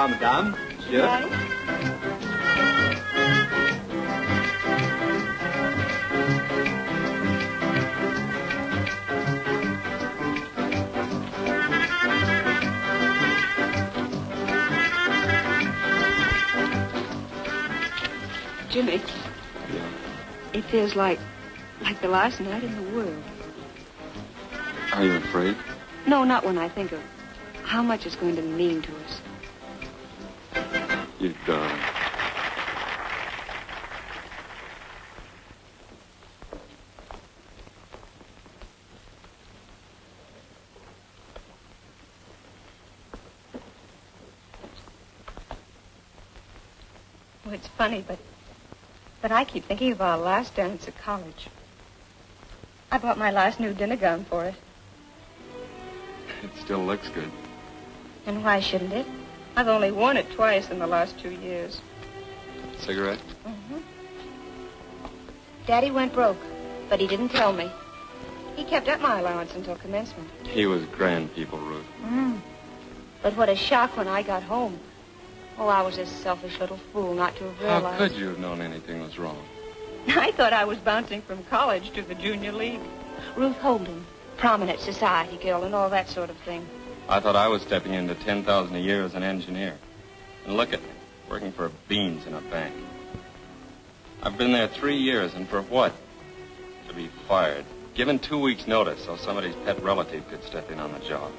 Bonsoir, madame. Monsieur. Right. Jimmy. Yeah. It feels like the last night in the world. Are you afraid? No, not when I think of how much it's going to mean to us. You darling. Oh, it's funny, but I keep thinking of our last dance at college. I bought my last new dinner gown for it. It still looks good. And why shouldn't it? I've only worn it twice in the last 2 years. Cigarette? Mm-hmm. Daddy went broke, but he didn't tell me. He kept up my allowance until commencement. He was grand people, Ruth. But what a shock when I got home. Oh, I was a selfish little fool not to have realized. How could you have known anything was wrong? I thought I was bouncing from college to the junior league. Ruth Holden, prominent society girl and all that sort of thing. I thought I was stepping into $10,000 a year as an engineer. And look at me, working for beans in a bank. I've been there 3 years, and for what? To be fired. Given 2 weeks' notice so somebody's pet relative could step in on the job.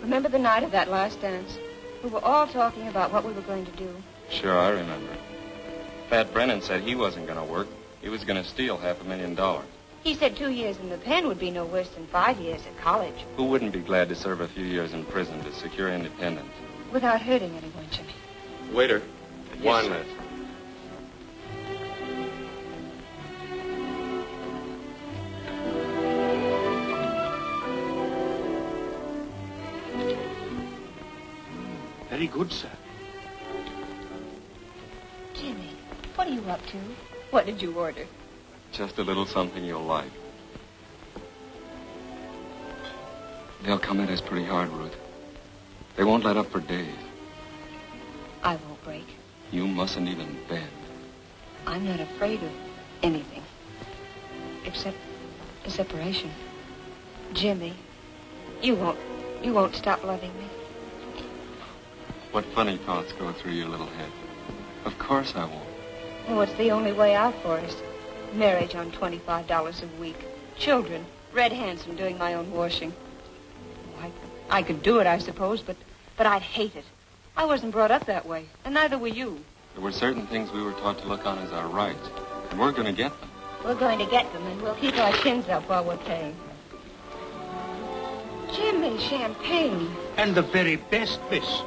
Remember the night of that last dance? We were all talking about what we were going to do. Sure, I remember. Pat Brennan said he wasn't going to work. He was going to steal $500,000. He said 2 years in the pen would be no worse than 5 years at college. Who wouldn't be glad to serve a few years in prison to secure independence? Without hurting anyone, Jimmy. Waiter, wine sir. list. Very good, sir. Jimmy, what are you up to? What did you order? Just a little something you'll like. They'll come at us pretty hard, Ruth. They won't let up for days. I won't break. You mustn't even bend. I'm not afraid of anything. Except the separation. Jimmy, you won't stop loving me. What funny thoughts go through your little head. Of course I won't. Oh, it's the only way out for us. Marriage on $25 a week. Children. Red Hanson doing my own washing. Oh, I could do it, I suppose, but I'd hate it. I wasn't brought up that way, and neither were you. There were certain things we were taught to look on as our rights, and we're going to get them. We're going to get them, and we'll keep our chins up while we're paying. Jimmy, champagne. And the very best, miss.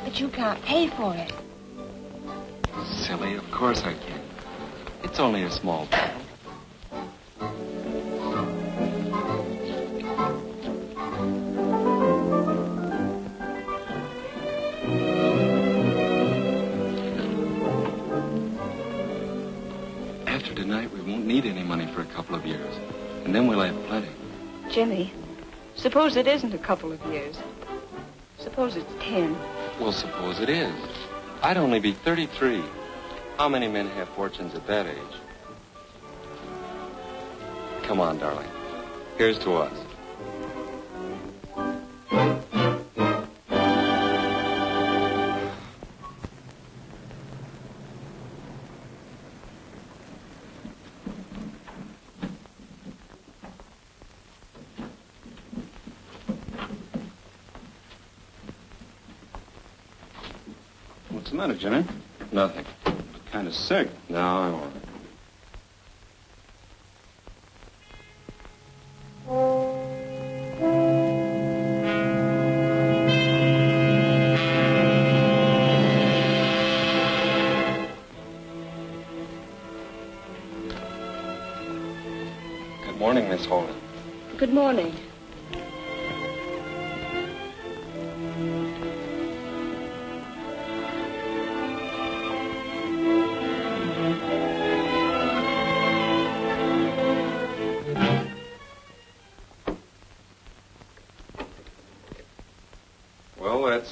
But you can't pay for it. Silly, of course I can. It's only a small bottle. After tonight, we won't need any money for a couple of years. And then we'll have plenty. Jimmy, suppose it isn't a couple of years. Suppose it's 10. Well, suppose it is. I'd only be 33. How many men have fortunes at that age? Come on, darling. Here's to us. What's the matter, Jimmy? Nothing. Kind of sick. No, I'm all right. Good morning, Miss Holden. Good morning.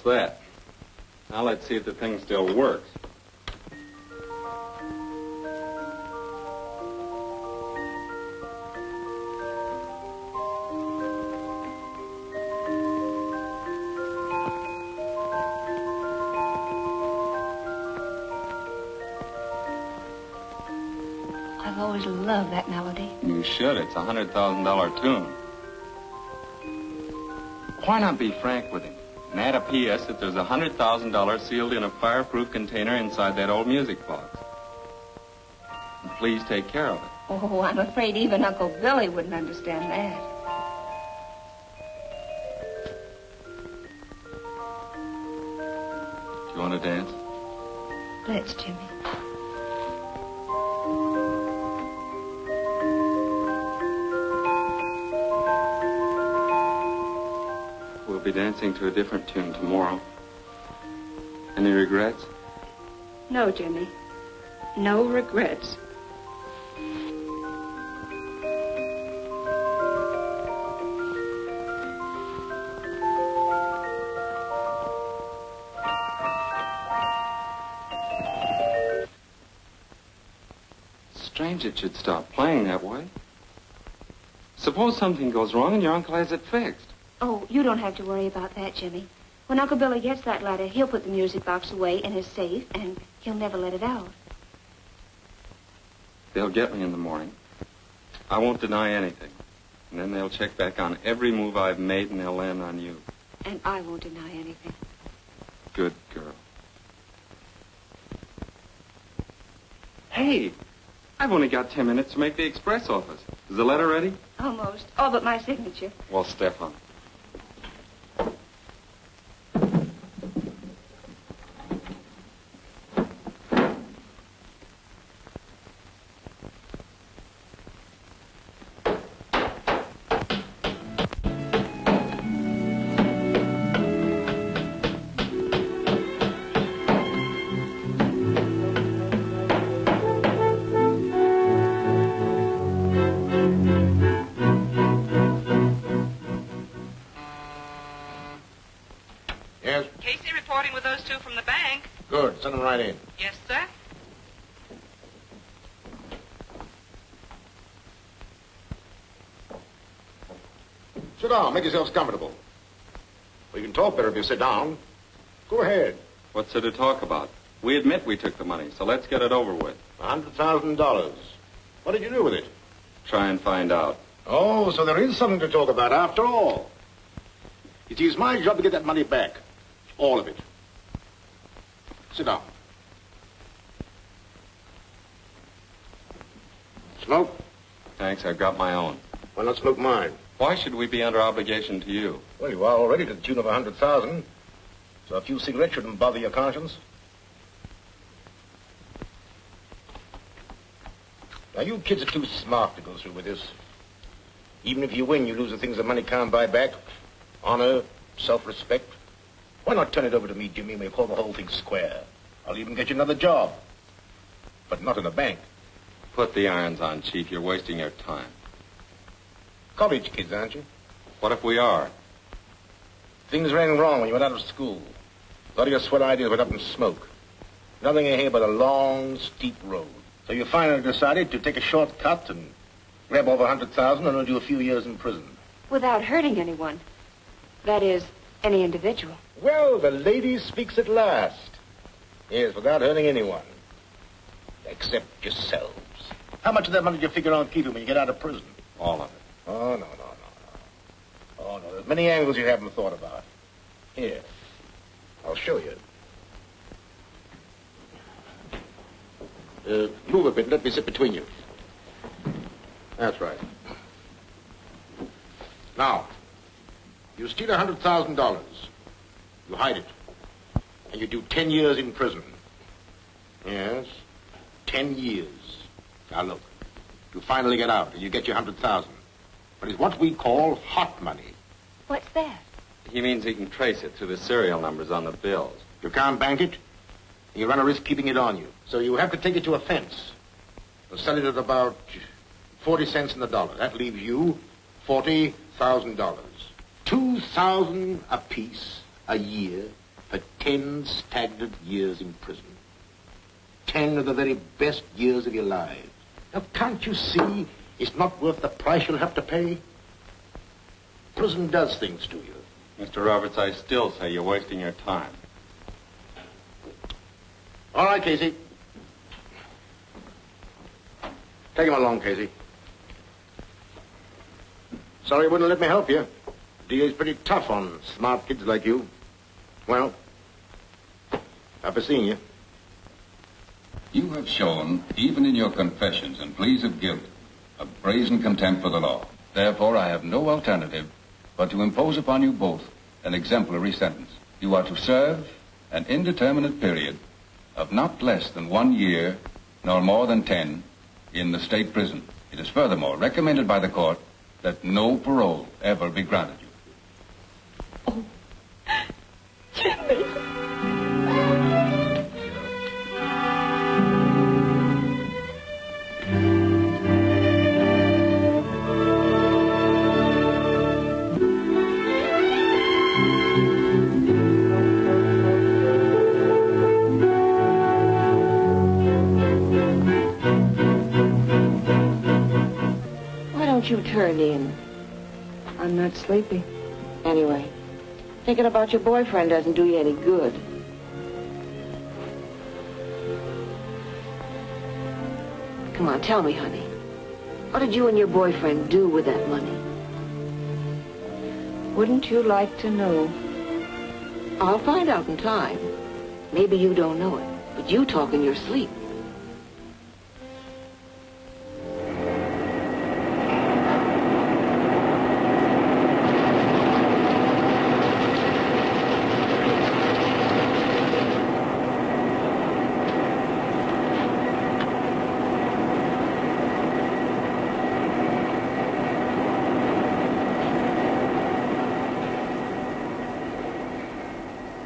that. Now let's see if the thing still works. I've always loved that melody. You should. It's a $100,000 tune. Why not be frank with him and add a P.S. that there's $100,000 sealed in a fireproof container inside that old music box? And please take care of it. Oh, I'm afraid even Uncle Billy wouldn't understand that. Do you want to dance? Let's, Jimmy. We'll be dancing to a different tune tomorrow. Any regrets? No, Jimmy. No regrets. Strange it should stop playing that way. Suppose something goes wrong and your uncle has it fixed. Oh, you don't have to worry about that, Jimmy. When Uncle Billy gets that letter, he'll put the music box away in his safe, and he'll never let it out. They'll get me in the morning. I won't deny anything. And then they'll check back on every move I've made, and they'll land on you. And I won't deny anything. Good girl. Hey, I've only got 10 minutes to make the express office. Is the letter ready? Almost. All but my signature. Well, Stefan. Good. Send them right in. Yes, sir. Sit down. Make yourselves comfortable. Well, you can talk better if you sit down. Go ahead. What's there to talk about? We admit we took the money, so let's get it over with. $100,000. What did you do with it? Try and find out. Oh, so there is something to talk about after all. You see, it's my job to get that money back. All of it. Sit down. Smoke? Thanks, I've got my own. Why not smoke mine? Why should we be under obligation to you? Well, you are already to the tune of $100,000. So a few cigarettes shouldn't bother your conscience. Now, you kids are too smart to go through with this. Even if you win, you lose the things that money can't buy back. Honor, self-respect. Why not turn it over to me, Jimmy, and we'll call the whole thing square? I'll even get you another job. But not in a bank. Put the irons on, Chief. You're wasting your time. College kids, aren't you? What if we are? Things ran wrong when you went out of school. A lot of your swell ideas went up in smoke. Nothing ahead but a long, steep road. So you finally decided to take a shortcut and grab over $100,000 and do a few years in prison. Without hurting anyone. That is, any individual. Well, the lady speaks at last. Yes, without hurting anyone. Except yourselves. How much of that money do you figure on keeping when you get out of prison? All of it. Oh, no. Oh, no, there's many angles you haven't thought about. Here, I'll show you. Move a bit. Let me sit between you. That's right. Now, you steal $100,000. You hide it. And you do 10 years in prison. Yes, 10 years. Now, look. You finally get out and you get your $100,000. But it's what we call hot money. What's that? He means he can trace it through the serial numbers on the bills. You can't bank it. You run a risk keeping it on you. So you have to take it to a fence. They'll sell it at about 40 cents in the dollar. That leaves you $40,000. $2,000 apiece a year for 10 stagnant years in prison. 10 of the very best years of your lives. Now, can't you see it's not worth the price you'll have to pay? Prison does things to you. Mr. Roberts, I still say you're wasting your time. All right, Casey. Take him along, Casey. Sorry you wouldn't let me help you. DA's pretty tough on smart kids like you. Well, I've seen you. You have shown, even in your confessions and pleas of guilt, a brazen contempt for the law. Therefore, I have no alternative but to impose upon you both an exemplary sentence. You are to serve an indeterminate period of not less than 1 year, nor more than 10, in the state prison. It is furthermore recommended by the court that no parole ever be granted you. Oh, Jimmy. You turned in. I'm not sleepy. Anyway, thinking about your boyfriend doesn't do you any good. Come on, tell me, honey. What did you and your boyfriend do with that money? Wouldn't you like to know? I'll find out in time. Maybe you don't know it, but you talk in your sleep.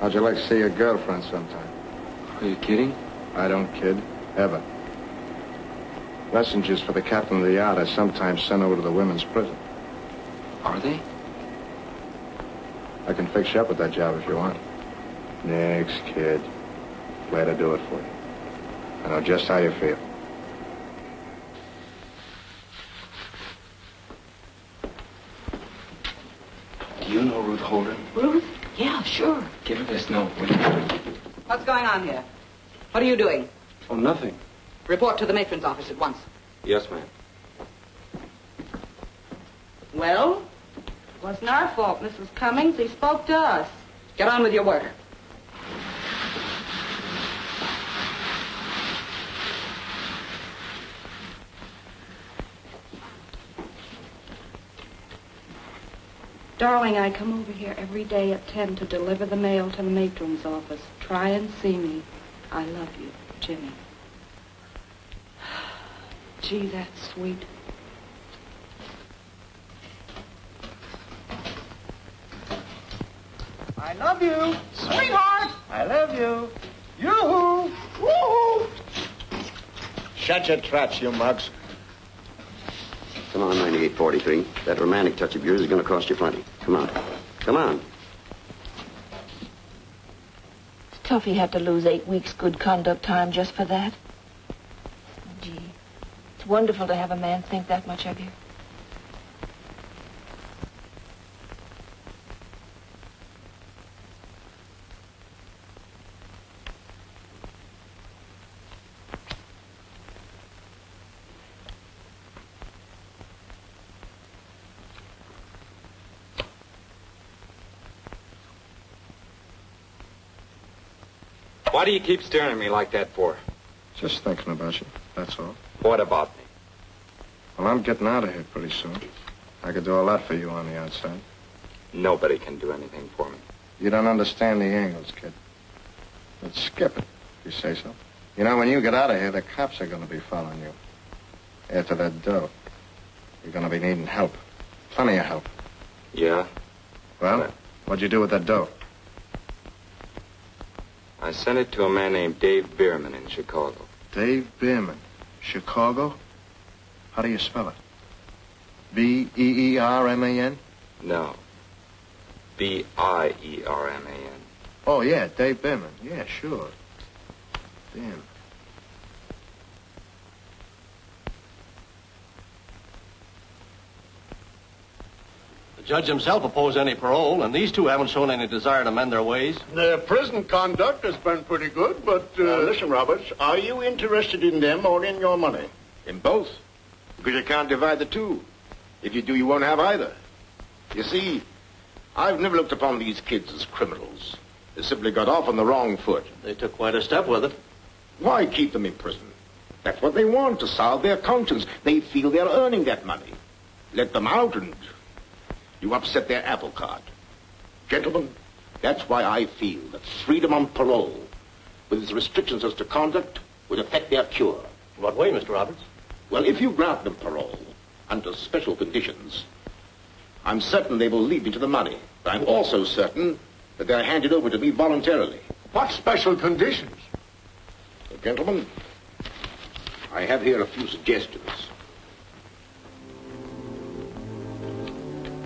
How'd you like to see your girlfriend sometime? Are you kidding? I don't kid. Ever. Messengers for the captain of the yacht are sometimes sent over to the women's prison. Are they? I can fix you up with that job if you want. Next, kid. Glad to do it for you. I know just how you feel. Do you know Ruth Holden? Ruth? Yeah, sure. Give her this note, will you? What's going on here? What are you doing? Oh, nothing. Report to the matron's office at once. Yes, ma'am. Well, it wasn't our fault, Mrs. Cummings. He spoke to us. Get on with your work. Darling, I come over here every day at 10 to deliver the mail to the matron's office. Try and see me. I love you, Jimmy. Gee, that's sweet. I love you. Sweetheart. I love you. Yoo-hoo. Woo-hoo. Shut your traps, you mugs. Come on, 9843. That romantic touch of yours is going to cost you plenty. Come on. Come on. It's tough he had to lose 8 weeks good conduct time just for that. Gee, it's wonderful to have a man think that much of you. Why do you keep staring at me like that for? Just thinking about you, that's all. What about me? Well, I'm getting out of here pretty soon. I could do a lot for you on the outside. Nobody can do anything for me. You don't understand the angles, kid. Let's skip it, if you say so. You know, when you get out of here, the cops are going to be following you. After that dough. You're going to be needing help. Plenty of help. Yeah? Well, what'd you do with that dough? I sent it to a man named Dave Bierman in Chicago. Dave Bierman. Chicago? How do you spell it? B-E-E-R-M-A-N? No. B-I-E-R-M-A-N. Oh, yeah, Dave Behrman. Yeah, sure. Damn. The judge himself opposed any parole, and these two haven't shown any desire to mend their ways. Their prison conduct has been pretty good, but... listen, Roberts, are you interested in them or in your money? In both. Because you can't divide the two. If you do, you won't have either. You see, I've never looked upon these kids as criminals. They simply got off on the wrong foot. They took quite a step with it. Why keep them in prison? That's what they want, to salve their conscience. They feel they're earning that money. Let them out and you upset their apple cart. Gentlemen, that's why I feel that freedom on parole, with its restrictions as to conduct, would affect their cure. In what way, Mr. Roberts? Well, if you grant them parole under special conditions, I'm certain they will lead me to the money. But I'm also certain that they're handed over to me voluntarily. What special conditions? Well, gentlemen, I have here a few suggestions.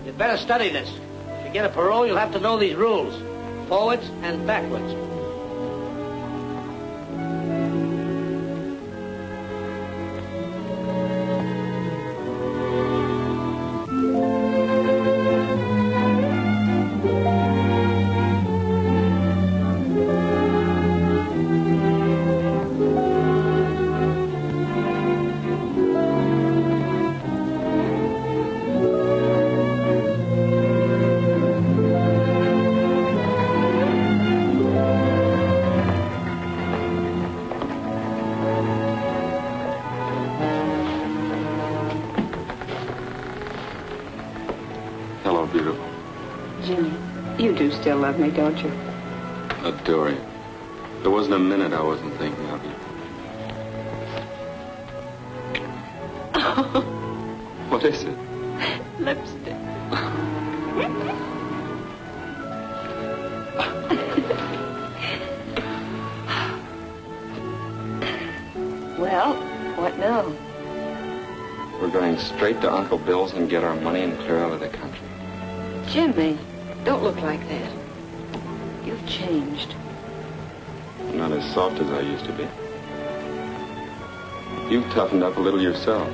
You'd better study this. If you get a parole, you'll have to know these rules. Forwards and backwards. Hello, beautiful. Jimmy, you do still love me, don't you? Adore you. There wasn't a minute I wasn't thinking of you. What is it? Lipstick. Well, what now? We're going straight to Uncle Bill's and get our money and clear out of the country. Jimmy, don't look like that. You've changed. I'm not as soft as I used to be. You've toughened up a little yourself.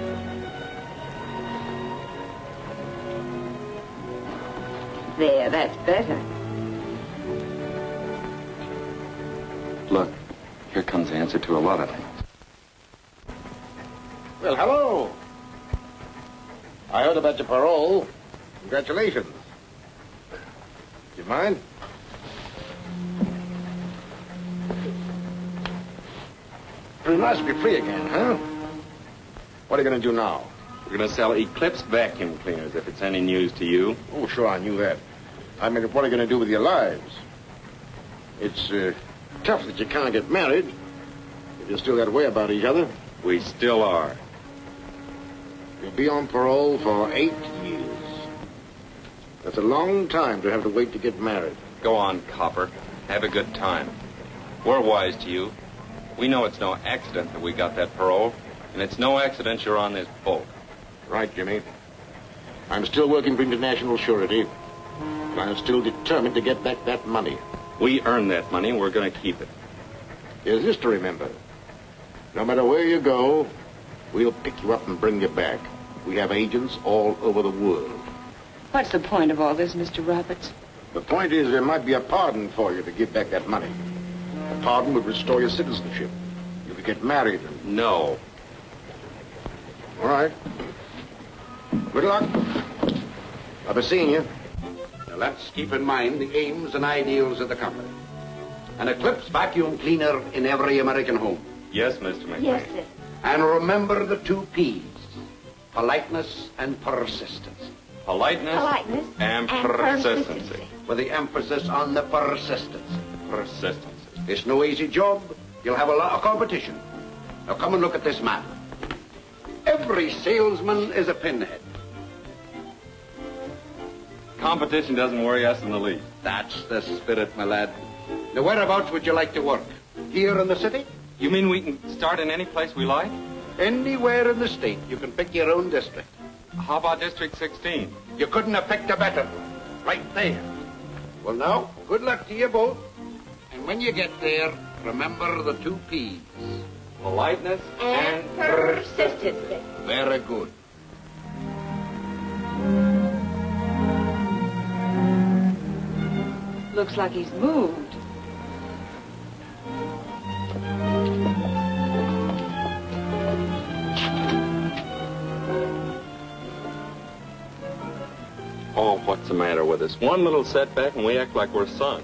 There, that's better. Look, here comes the answer to a lot of things. Well, hello. I heard about your parole. Congratulations. You mind? You must be free again, huh? What are you going to do now? We're going to sell Eclipse vacuum cleaners, if it's any news to you. Oh, sure, I knew that. I mean, what are you going to do with your lives? It's tough that you can't get married if you're still that way about each other. We still are. You'll be on parole for 8 years. That's a long time to have to wait to get married. Go on, Copper. Have a good time. We're wise to you. We know it's no accident that we got that parole, and it's no accident you're on this boat. Right, Jimmy. I'm still working for International Surety, and I'm still determined to get back that money. We earned that money, and we're going to keep it. Here's this to remember. No matter where you go, we'll pick you up and bring you back. We have agents all over the world. What's the point of all this, Mr. Roberts? The point is there might be a pardon for you to give back that money. A pardon would restore your citizenship. You could get married and... No. All right. Good luck. I'll be seeing you. Now let's keep in mind the aims and ideals of the company. An Eclipse vacuum cleaner in every American home. Yes, Mr. McLean. Yes, sir. And remember the 2 P's. Politeness and persistence. Politeness and persistency. With the emphasis on the persistence. Persistence. It's no easy job. You'll have a lot of competition. Now come and look at this map. Every salesman is a pinhead. Competition doesn't worry us in the least. That's the spirit, my lad. Now whereabouts would you like to work? Here in the city? You mean we can start in any place we like? Anywhere in the state. You can pick your own district. How about District 16? You couldn't have picked a better. Right there. Well, now, good luck to you both. when you get there, remember the 2 P's. Politeness And persistence. Very good. Looks like he's moved. Oh, what's the matter with us? One little setback and we act like we're sunk.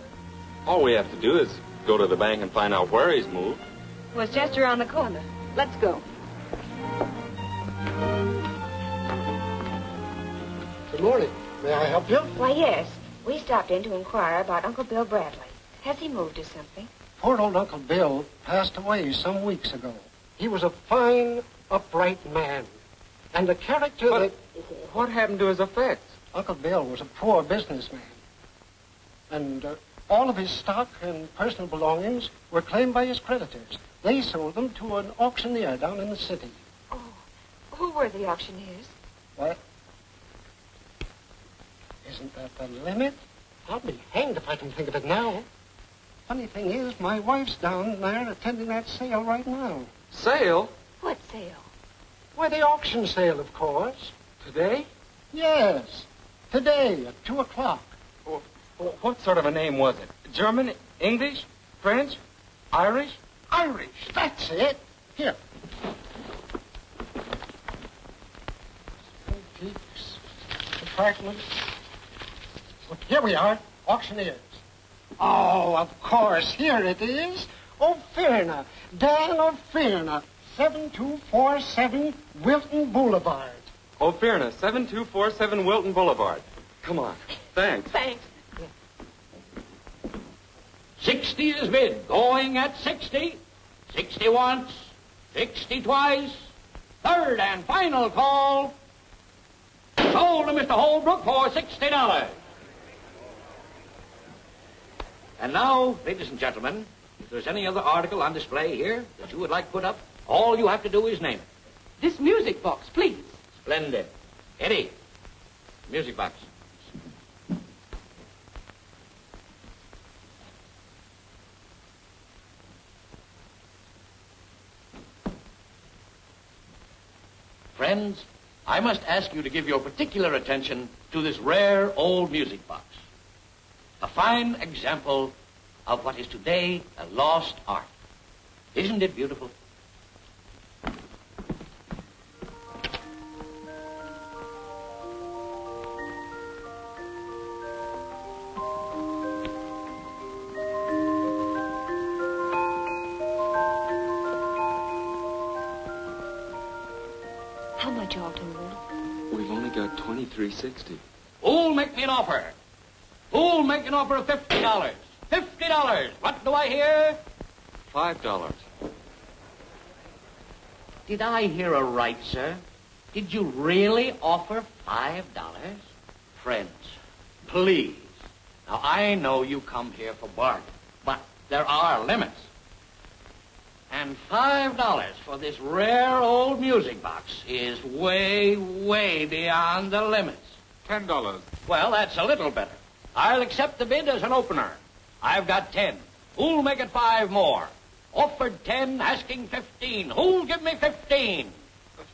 All we have to do is go to the bank and find out where he's moved. Well, it's just around the corner. Let's go. Good morning. May I help you? Why, yes. We stopped in to inquire about Uncle Bill Bradley. Has he moved or something? Poor old Uncle Bill passed away some weeks ago. He was a fine, upright man. And the character that... What happened to his effects? Uncle Bill was a poor businessman. And all of his stock and personal belongings were claimed by his creditors. They sold them to an auctioneer down in the city. Oh, who were the auctioneers? What? Isn't that the limit? I'll be hanged if I can think of it now. Funny thing is, my wife's down there attending that sale right now. Sale? What sale? Why, the auction sale, of course. Today? Yes. Today at 2 o'clock. Well, what sort of a name was it? German, English, French, Irish? Irish, that's it. Here. Antiques, department. Look, here we are, auctioneers. Oh, of course, here it is. O'Fearna, Dan O'Fearna, 7247 Wilton Boulevard. O'Fearna, 7247 Wilton Boulevard. Come on. Thanks. Thanks. 60 is bid, going at 60. 60 once, 60 twice. Third and final call. Sold to Mr. Holbrook for $60. And now, ladies and gentlemen, if there's any other article on display here that you would like put up, all you have to do is name it. This music box, please. Splendid. Eddie, music box. Friends, I must ask you to give your particular attention to this rare old music box. A fine example of what is today a lost art. Isn't it beautiful? How much all told? We've only got $23.60. Who'll make me an offer? Who'll make an offer of $50? $50. What do I hear? $5. Did I hear aright, sir? Did you really offer $5? Friends, please. Now, I know you come here for bargain, but there are limits. And $5 for this rare old music box is way, way beyond the limits. $10. Well, that's a little better. I'll accept the bid as an opener. I've got 10. Who'll make it 5 more? Offered 10, asking 15. Who'll give me 15?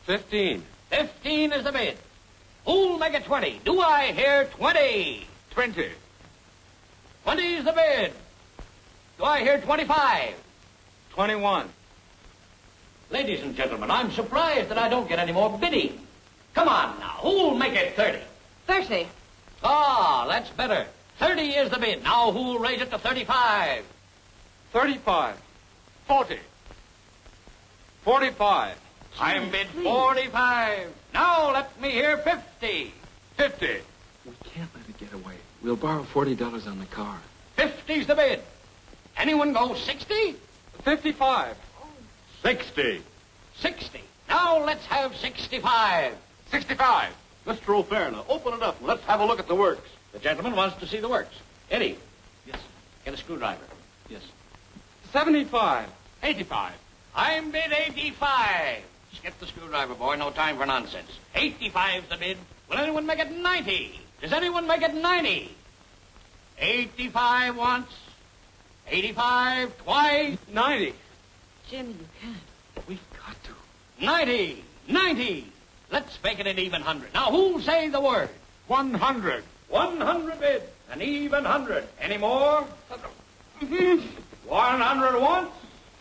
15. 15 is the bid. Who'll make it 20? Do I hear 20? 20. 20 is the bid. Do I hear 25? 21. Ladies and gentlemen, I'm surprised that I don't get any more bidding. Come on now, who'll make it 30? 30. Ah, that's better. 30 is the bid. Now who'll raise it to 35? 35. 40. 45. I'm bid 45. Now let me hear 50. 50. We can't let it get away. We'll borrow $40 on the car. 50's the bid. Anyone go 60? 55. 60. 60. Now let's have 65. 65. Mr. O'Fearna, open it up and let's have a look at the works. The gentleman wants to see the works. Eddie. Yes. Get a screwdriver. Yes. 75. 85. I'm bid 85. Skip the screwdriver, boy. No time for nonsense. 85's the bid. Will anyone make it 90? Does anyone make it 90? 85 once. 85, twice. 90. Jimmy, you can't. We've got to. 90, 90. Let's make it an even 100. Now, who'll say the word? 100. 100 bid. An even 100. Any more? 100 once.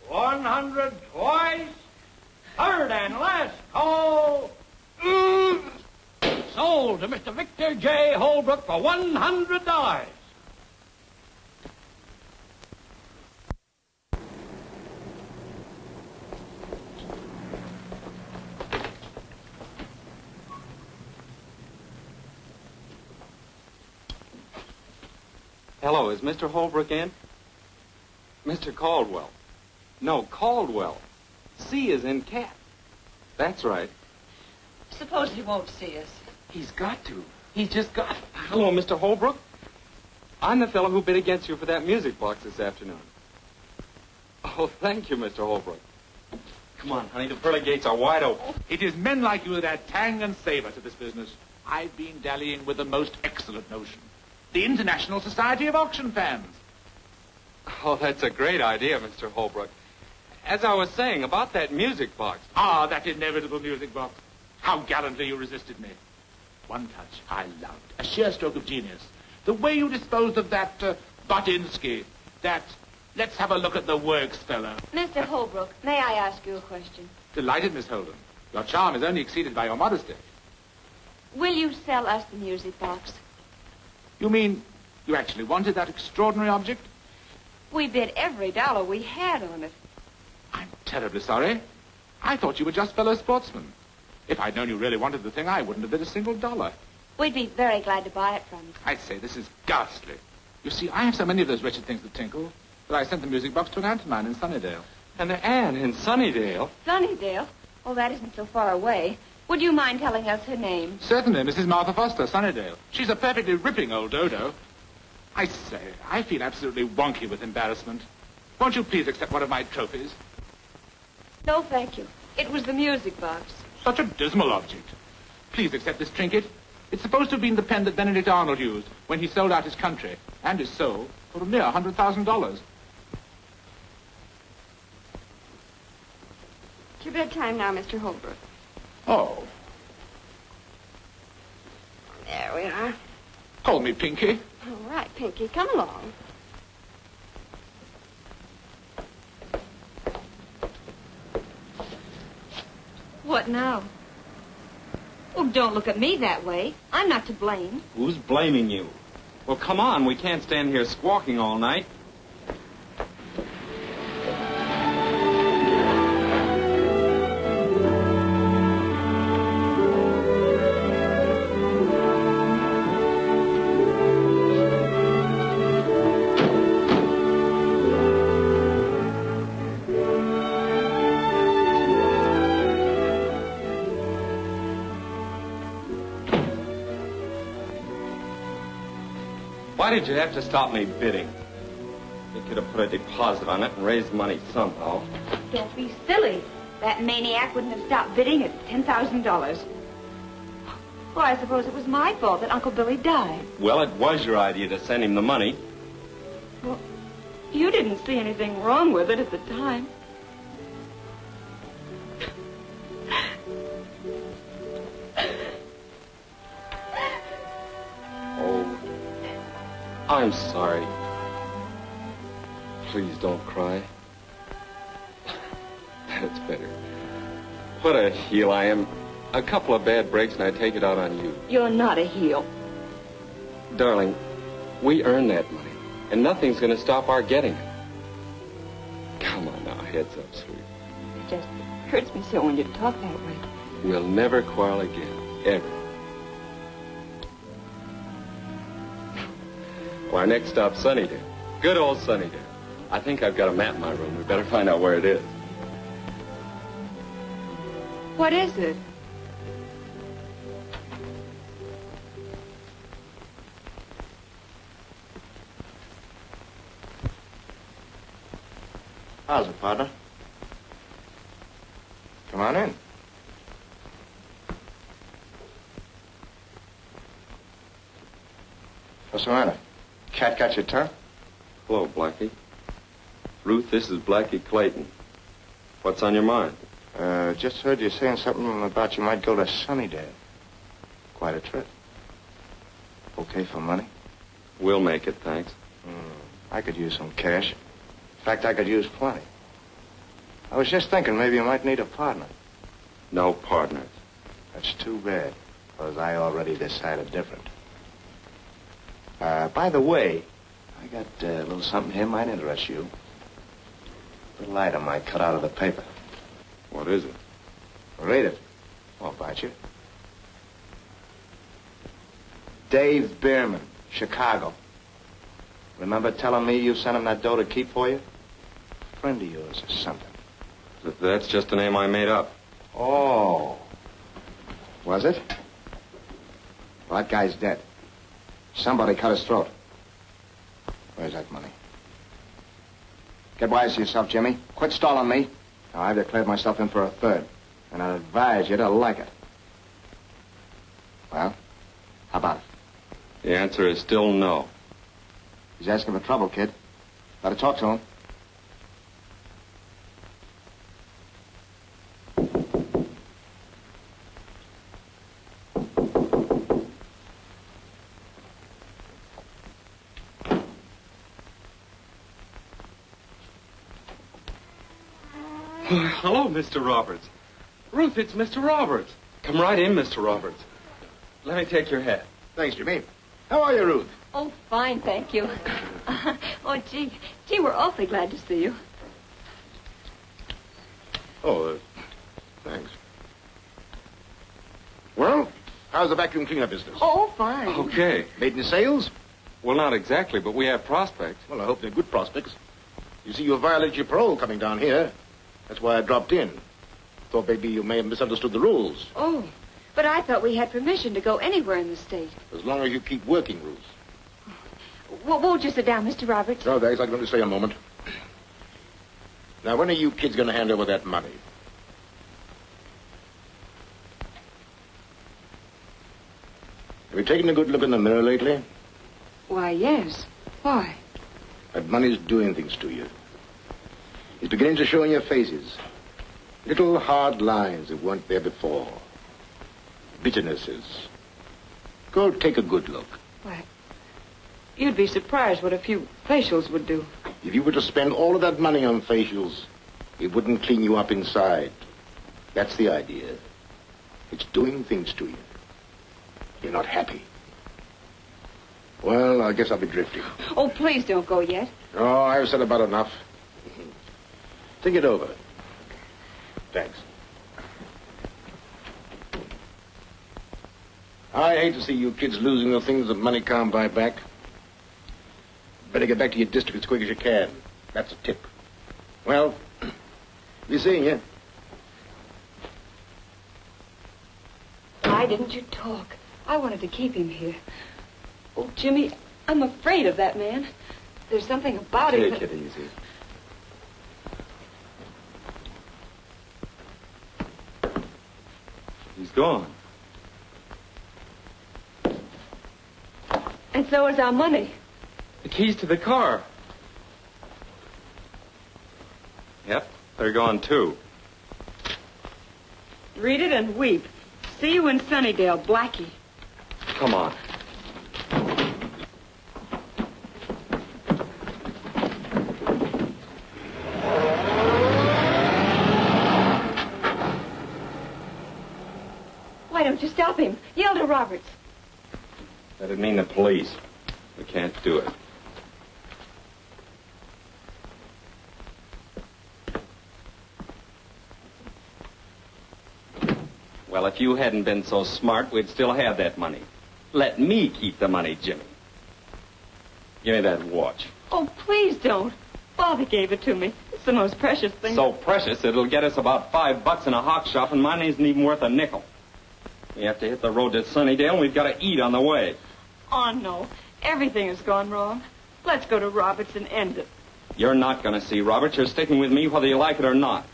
100 twice. Third and last call. Sold to Mr. Victor J. Holbrook for $100. Hello, is Mr. Holbrook in? Mr. Caldwell. No, Caldwell. C is in cat. That's right. Suppose he won't see us. He's got to. He's just got... Hello, Mr. Holbrook. I'm the fellow who bid against you for that music box this afternoon. Oh, thank you, Mr. Holbrook. Come on, honey, the pearly gates are wide open. It is men like you that add tang and savor to this business. I've been dallying with the most excellent notion. The International Society of Auction Fans. Oh, that's a great idea, Mr. Holbrook. As I was saying about that music box. Ah, that inevitable music box. How gallantly you resisted me. One touch I loved. A sheer stroke of genius. The way you disposed of that Batinsky. That, let's have a look at the works, fella. Mr. Holbrook, may I ask you a question? Delighted, Miss Holden. Your charm is only exceeded by your modesty. Will you sell us the music box? You mean you actually wanted that extraordinary object? We bid every dollar we had on it. I'm terribly sorry. I thought you were just fellow sportsmen. If I'd known you really wanted the thing, I wouldn't have bid a single dollar. We'd be very glad to buy it from you. I say, this is ghastly. You see, I have so many of those wretched things that tinkle that I sent the music box to an aunt of mine in Sunnydale. And Anne in Sunnydale? Sunnydale? Oh, that isn't so far away. Would you mind telling us her name? Certainly, Mrs. Martha Foster, Sunnydale. She's a perfectly ripping old dodo. I say, I feel absolutely wonky with embarrassment. Won't you please accept one of my trophies? No, thank you. It was the music box. Such a dismal object. Please accept this trinket. It's supposed to have been the pen that Benedict Arnold used when he sold out his country and his soul for a mere $100,000. It's your bedtime now, Mr. Holbrook. Oh. There we are. Call me Pinky. All right, Pinky, come along. What now? Oh, don't look at me that way. I'm not to blame. Who's blaming you? Well, come on. We can't stand here squawking all night. Why did you have to stop me bidding? You could have put a deposit on it and raised money somehow. Don't be silly. That maniac wouldn't have stopped bidding at $10,000. Well, I suppose it was my fault that Uncle Billy died. Well, it was your idea to send him the money. Well, you didn't see anything wrong with it at the time. Oh, I'm sorry. Please don't cry. That's better. What a heel I am. A couple of bad breaks and I take it out on you. You're not a heel. Darling, we earned that money, and nothing's going to stop our getting it. Come on now, heads up, sweet. It just hurts me so when you talk that way. We'll never quarrel again, ever. Well, our next stop's Sunnydale. Good old Sunnydale. I think I've got a map in my room. We better find out where it is. What is it? How's it, partner? Come on in. What's the matter? Cat got your tongue? Hello, Blackie. Ruth, this is Blackie Clayton. What's on your mind? Just heard you saying something about you might go to Sunnydale. Quite a trip. Okay for money? We'll make it, thanks. I could use some cash. In fact, I could use plenty. I was just thinking maybe you might need a partner. No partners. That's too bad, because I already decided different. By the way, I got a little something here might interest you. A little item I cut out of the paper. What is it? Read it. Won't bite you. Dave Bierman, Chicago. Remember telling me you sent him that dough to keep for you? Friend of yours or something. That's just a name I made up. Oh. Was it? Well, that guy's dead. Somebody cut his throat. Where's that money? Get wise to yourself, Jimmy. Quit stalling me. Now, I've declared myself in for a third, and I advise you to like it. Well, how about it? The answer is still no. He's asking for trouble, kid. Better talk to him. Hello, Mr. Roberts. Ruth, it's Mr. Roberts. Come right in, Mr. Roberts. Let me take your hat. Thanks, Jimmy. How are you, Ruth? Oh, fine, thank you. Oh, gee, we're awfully glad to see you. Oh, thanks. Well, how's the vacuum cleaner business? Oh, fine. Okay. Made any sales? Well, not exactly, but we have prospects. Well, I hope they're good prospects. You see, you violated your parole coming down here. That's why I dropped in. Thought maybe you may have misunderstood the rules. Oh, but I thought we had permission to go anywhere in the state. As long as you keep working, Ruth. Well, won't you sit down, Mr. Roberts? No, thanks. I'm going to stay a moment. Now, when are you kids going to hand over that money? Have you taken a good look in the mirror lately? Why, yes. Why? That money's doing things to you. It's beginning to show in your faces. Little hard lines that weren't there before. Bitternesses. Go take a good look. Why, you'd be surprised what a few facials would do. If you were to spend all of that money on facials, it wouldn't clean you up inside. That's the idea. It's doing things to you. You're not happy. Well, I guess I'll be drifting. Oh, please don't go yet. Oh, I've said about enough. Think it over. Thanks. I hate to see you kids losing the things that money can't buy back. Better get back to your district as quick as you can. That's a tip. Well, be seeing you. Why didn't you talk? I wanted to keep him here. Oh, Jimmy, I'm afraid of that man. There's something about him. Take it easy. He's gone. And so is our money. The keys to the car. Yep, they're gone, too. Read it and weep. See you in Sunnydale, Blackie. Come on. Why don't you stop him? Yell to Roberts. That'd mean the police. We can't do it. Well, if you hadn't been so smart, we'd still have that money. Let me keep the money, Jimmy. Give me that watch. Oh, please don't. Father gave it to me. It's the most precious thing. So precious, it'll get us about $5 in a hock shop, and mine isn't even worth a nickel. We have to hit the road to Sunnydale, and we've got to eat on the way. Oh, no. Everything has gone wrong. Let's go to Roberts and end it. You're not going to see Roberts. You're sticking with me whether you like it or not.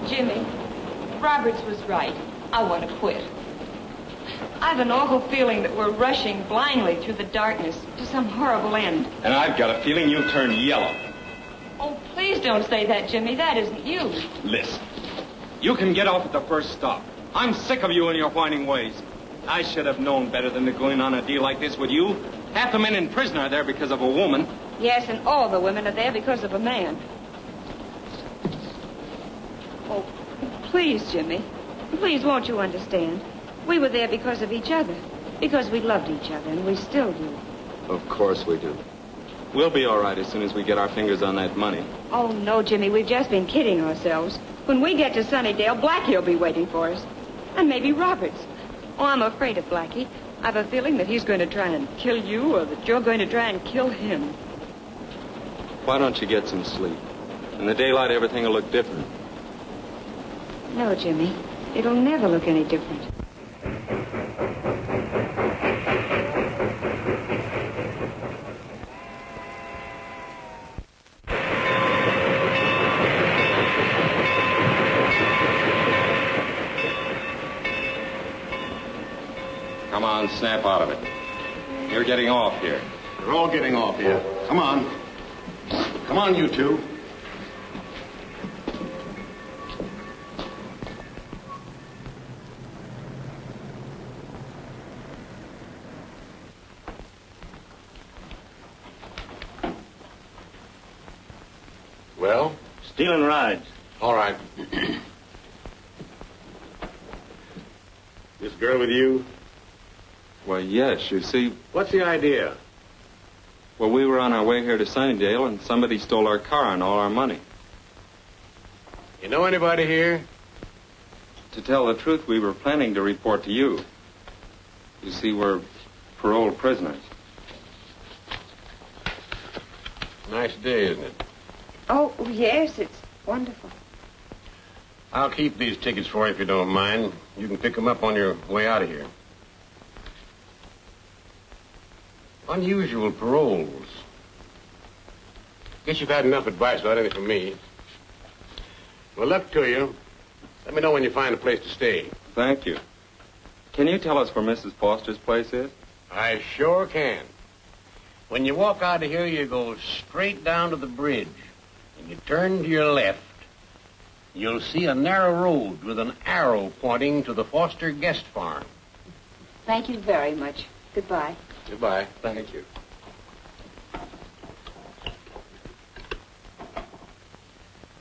Jimmy, Roberts was right. I want to quit. have an awful feeling that we're rushing blindly through the darkness to some horrible end. And I've got a feeling you'll turn yellow. Oh, please don't say that, Jimmy. That isn't you. Listen, you can get off at the first stop. I'm sick of you and your whining ways. I should have known better than to go in on a deal like this with you. Half the men in prison are there because of a woman. Yes, and all the women are there because of a man. Oh, please, Jimmy. Please, won't you understand? We were there because of each other. Because we loved each other, and we still do. Of course we do. We'll be all right as soon as we get our fingers on that money. Oh, no, Jimmy, we've just been kidding ourselves. When we get to Sunnydale, Blackie will be waiting for us. And maybe Roberts. Oh, I'm afraid of Blackie. I've a feeling that he's going to try and kill you, or that you're going to try and kill him. Why don't you get some sleep? In the daylight, everything will look different. No, Jimmy. It'll never look any different. Come on, snap out of it. You're getting off here. We're all getting off here. Come on. Come on, you two. Well? Stealing rides. All right. This girl with you? Well, yes, you see. What's the idea? Well, we were on our way here to Sunnydale, and somebody stole our car and all our money. You know anybody here? To tell the truth, we were planning to report to you. You see, we're parole prisoners. Nice day, isn't it? Oh, yes, it's wonderful. I'll keep these tickets for you if you don't mind. You can pick them up on your way out of here. Unusual paroles. Guess you've had enough advice without any from me. Well, luck to you. Let me know when you find a place to stay. Thank you. Can you tell us where Mrs. Foster's place is? I sure can. When you walk out of here, you go straight down to the bridge. And you turn to your left. You'll see a narrow road with an arrow pointing to the Foster guest farm. Thank you very much. Goodbye. Goodbye. Thank you.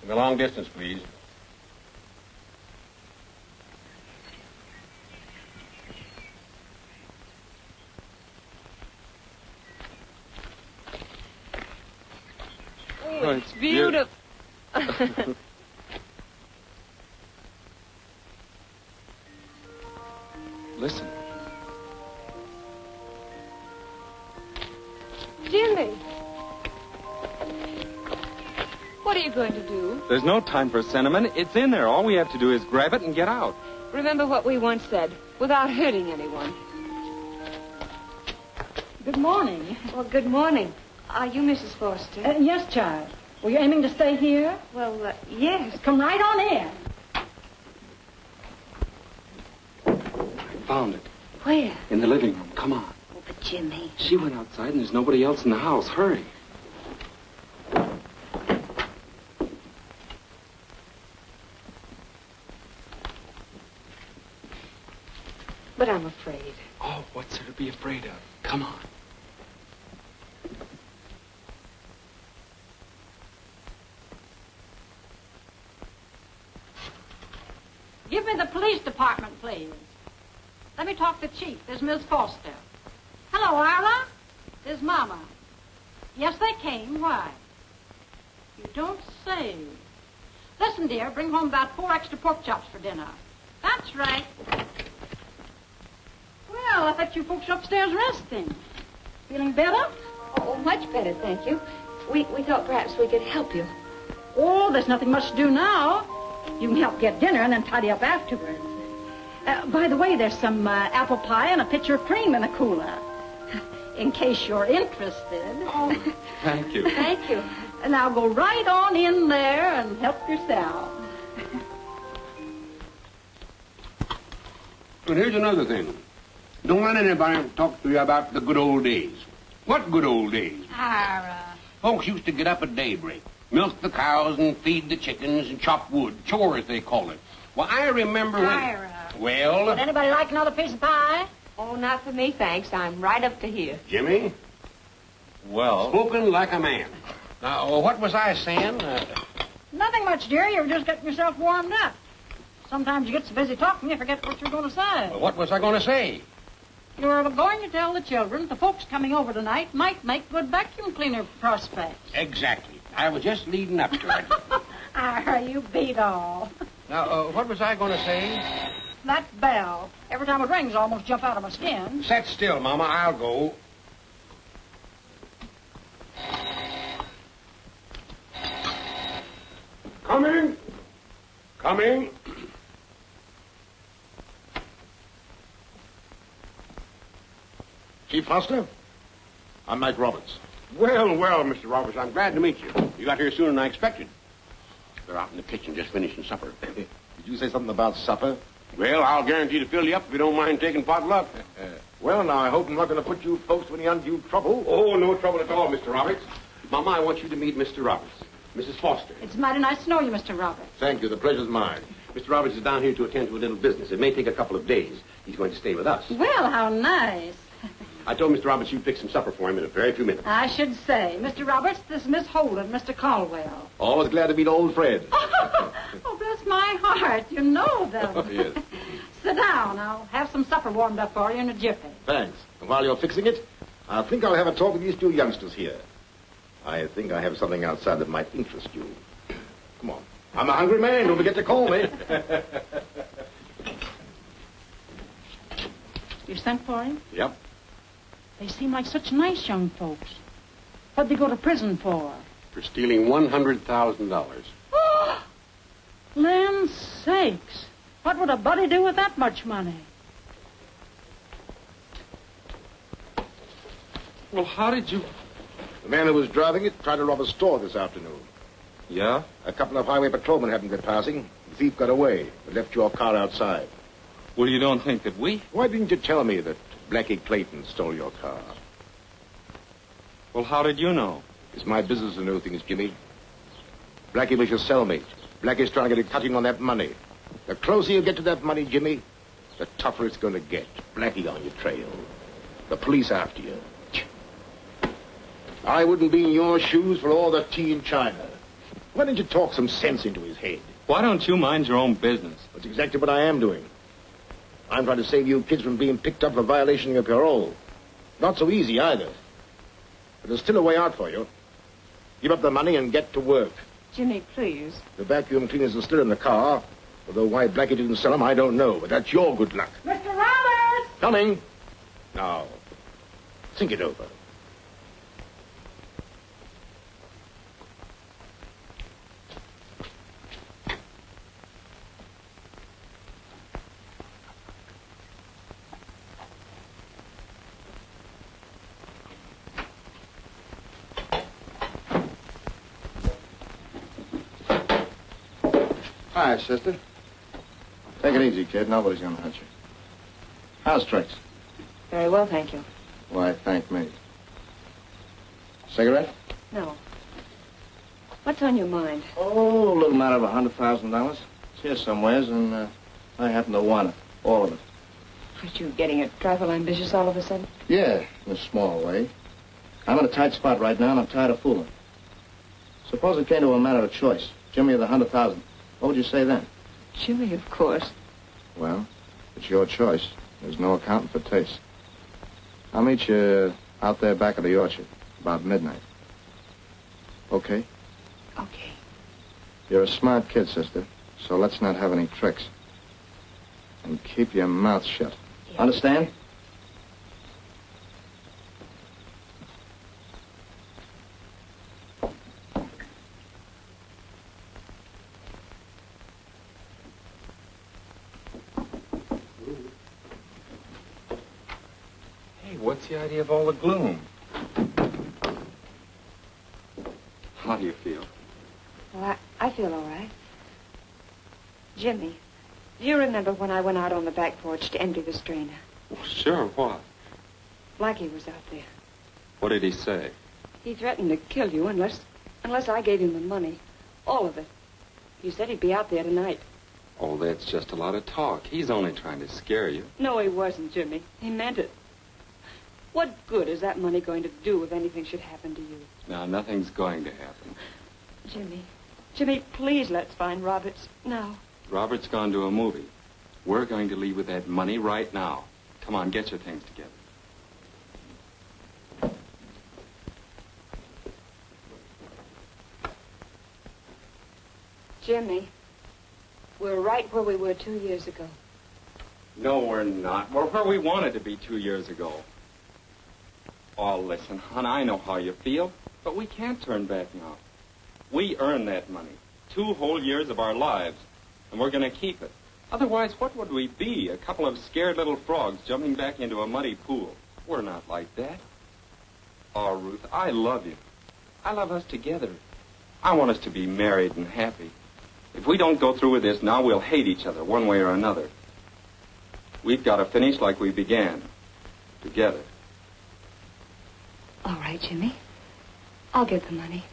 In the long distance, please. Oh, it's beautiful. Listen. Jimmy. What are you going to do? There's no time for sentiment. It's in there. All we have to do is grab it and get out. Remember what we once said, without hurting anyone. Good morning. Well, good morning. Are you Mrs. Foster? Yes, child. Were you aiming to stay here? Well, yes. Come right on in. I found it. Where? In the living room. Come on. Oh, but Jimmy. She went outside and there's nobody else in the house. Hurry. But I'm afraid. Oh, what's there to be afraid of? Come on. Give me the police department, please. Let me talk to Chief. There's Miss Foster. Hello, Ira. There's Mama. Yes, they came. Why? You don't say. Listen, dear, bring home about 4 extra pork chops for dinner. That's right. Well, I thought you folks were upstairs resting. Feeling better? Oh, much better, thank you. We thought perhaps we could help you. Oh, there's nothing much to do now. You can help get dinner and then tidy up afterwards. By the way, there's some apple pie and a pitcher of cream in the cooler. In case you're interested. Oh, thank you. Thank you. Now go right on in there and help yourself. And here's another thing. Don't let anybody talk to you about the good old days. What good old days? Ira. Folks used to get up at daybreak, milk the cows and feed the chickens and chop wood, chores they call it. Well, I remember when... Ira. Well... Would anybody like another piece of pie? Oh, not for me, thanks. I'm right up to here. Jimmy? Well... Spoken like a man. Now, what was I saying? Nothing much, dear. You were just getting yourself warmed up. Sometimes you get so busy talking you forget what you're going to say. Well, what was I going to say? You were going to tell the children the folks coming over tonight might make good vacuum cleaner prospects. Exactly. I was just leading up to it. Ira, you beat all. Now, what was I going to say? That bell. Every time it rings, I almost jump out of my skin. Sit still, Mama. I'll go. Coming. Coming. Chief Foster? I'm Mike Roberts. Well, Mr. Roberts, I'm glad to meet you. You got here sooner than I expected. They're out in the kitchen just finishing supper. Did you say something about supper? Well, I'll guarantee to fill you up if you don't mind taking potluck. Well, now, I hope I'm not going to put you folks to any undue trouble. Oh, no trouble at all, Mr. Roberts. Mama, I want you to meet Mr. Roberts. Mrs. Foster. It's mighty nice to know you, Mr. Roberts. Thank you. The pleasure's mine. Mr. Roberts is down here to attend to a little business. It may take a couple of days. He's going to stay with us. Well, how nice. I told Mr. Roberts you'd fix some supper for him in a very few minutes. I should say. Mr. Roberts, this is Miss Holden, Mr. Caldwell. Always glad to meet old friends. Oh, bless my heart. You know them. Oh, yes. Sit down. I'll have some supper warmed up for you in a jiffy. Thanks. And while you're fixing it, I think I'll have a talk with these two youngsters here. I think I have something outside that might interest you. Come on. I'm a hungry man. Don't forget to call me. You sent for him? Yep. They seem like such nice young folks. What'd they go to prison for? For stealing $100,000. Land's sakes. What would a buddy do with that much money? Well, how did you... The man who was driving it tried to rob a store this afternoon. Yeah? A couple of highway patrolmen happened to be passing. The thief got away, but left your car outside. Well, you don't think that we... Why didn't you tell me that Blackie Clayton stole your car? Well, how did you know? It's my business to know things, Jimmy. Blackie was your cellmate. Blackie's trying to get a cutting on that money. The closer you get to that money, Jimmy, the tougher it's going to get. Blackie on your trail. The police after you. I wouldn't be in your shoes for all the tea in China. Why didn't you talk some sense into his head? Why don't you mind your own business? That's exactly what I am doing. I'm trying to save you kids from being picked up for violation of your parole. Not so easy, either. But there's still a way out for you. Give up the money and get to work. Jimmy, please. The vacuum cleaners are still in the car. Although why Blackie didn't sell them, I don't know. But that's your good luck. Mr. Roberts! Coming. Now, think it over. Hi, sister. Take it easy, kid. Nobody's gonna hurt you. How's tricks? Very well, thank you. Why, thank me. Cigarette? No. What's on your mind? Oh, a little matter of $100,000. It's here somewheres, and I happen to want it. All of it. Aren't you getting a trifle ambitious all of a sudden? Yeah, in a small way. I'm in a tight spot right now, and I'm tired of fooling. Suppose it came to a matter of choice. Jimmy or the $100,000. What would you say then? Jimmy, of course. Well, it's your choice. There's no accounting for taste. I'll meet you out there back of the orchard, about midnight. Okay? Okay. You're a smart kid, sister, so let's not have any tricks. And keep your mouth shut. Yeah. Understand? What's the idea of all the gloom? How do you feel? Well, I feel all right. Jimmy, do you remember when I went out on the back porch to empty the strainer? Well, sure, what? Blackie was out there. What did he say? He threatened to kill you unless I gave him the money. All of it. He said he'd be out there tonight. Oh, that's just a lot of talk. He's only trying to scare you. No, he wasn't, Jimmy. He meant it. What good is that money going to do if anything should happen to you? Now, nothing's going to happen. Jimmy, please let's find Roberts now. Robert's gone to a movie. We're going to leave with that money right now. Come on, get your things together. Jimmy, we're right where we were 2 years ago. No, we're not. We're where we wanted to be 2 years ago. Oh, listen, hon, I know how you feel, but we can't turn back now. We earned that money, 2 whole years of our lives, and we're going to keep it. Otherwise, what would we be? A couple of scared little frogs jumping back into a muddy pool. We're not like that. Oh, Ruth, I love you. I love us together. I want us to be married and happy. If we don't go through with this now, we'll hate each other one way or another. We've got to finish like we began, together. All right, Jimmy. I'll get the money.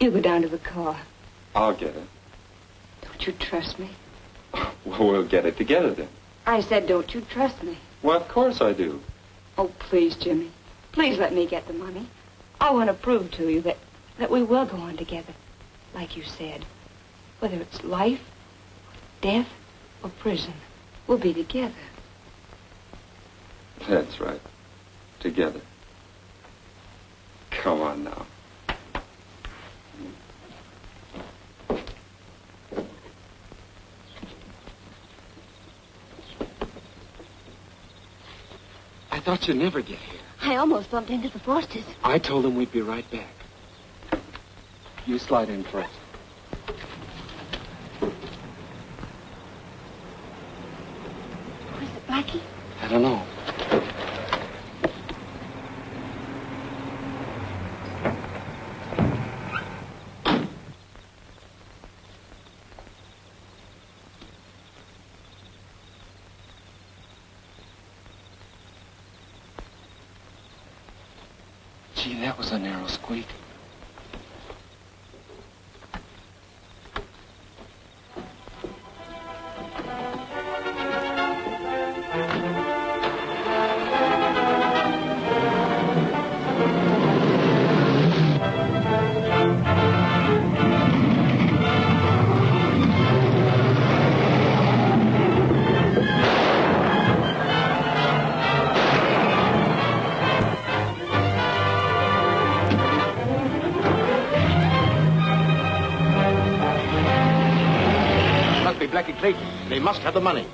You go down to the car. I'll get it. Don't you trust me? Well, we'll get it together then. I said, don't you trust me? Well, of course I do. Oh, please, Jimmy. Please let me get the money. I want to prove to you that we will go on together, like you said. Whether it's life, death, or prison, we'll be together. That's right. Together. Come on now. I thought you'd never get here. I almost bumped into the Forsters. I told them we'd be right back. You slide in first. Was it Blackie? I don't know. Gee, that was a narrow squeak. Blackie Clayton. They must have the money.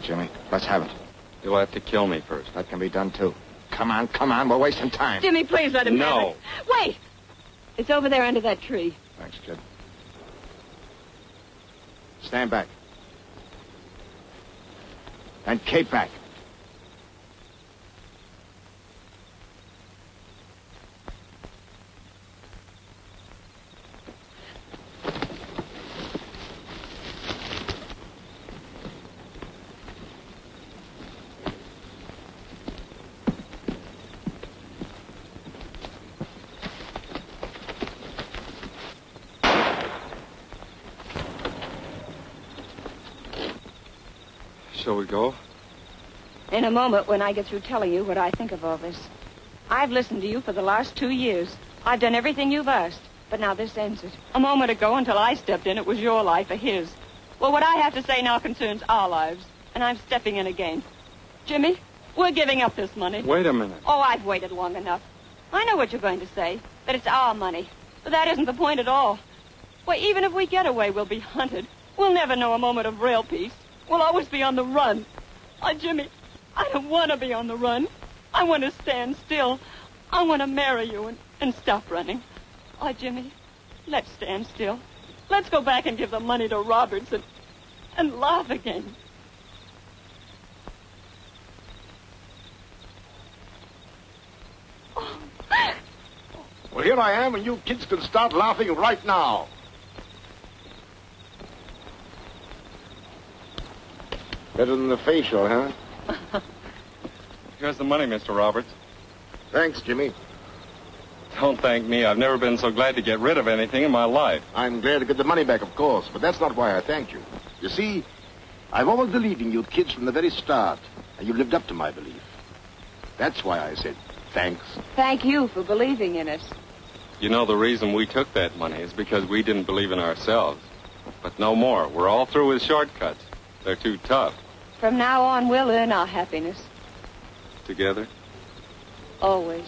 Jimmy. Let's have it. You'll have to kill me first. That can be done, too. Come on. We're wasting time. Jimmy, please let him have No. it. Wait! It's over there under that tree. Thanks, kid. Stand back. And Kate back. shall we go? In a moment, when I get through telling you what I think of all this. I've listened to you for the last 2 years. I've done everything you've asked. But now this ends it. A moment ago, until I stepped in, it was your life or his. Well, what I have to say now concerns our lives. And I'm stepping in again. Jimmy, we're giving up this money. Wait a minute. Oh, I've waited long enough. I know what you're going to say, that it's our money. But that isn't the point at all. Why, even if we get away, we'll be hunted. We'll never know a moment of real peace. We'll always be on the run. Oh, Jimmy, I don't want to be on the run. I want to stand still. I want to marry you and stop running. Oh, Jimmy, let's stand still. Let's go back and give the money to Roberts and laugh again. Well, here I am, and you kids can start laughing right now. Better than the facial, huh? Here's the money, Mr. Roberts. Thanks, Jimmy. Don't thank me. I've never been so glad to get rid of anything in my life. I'm glad to get the money back, of course, but that's not why I thanked you. You see, I've always believed in you kids from the very start, and you lived up to my belief. That's why I said thanks. Thank you for believing in us. You know, the reason we took that money is because we didn't believe in ourselves. But no more. We're all through with shortcuts. They're too tough. From now on, we'll earn our happiness. Together? Always.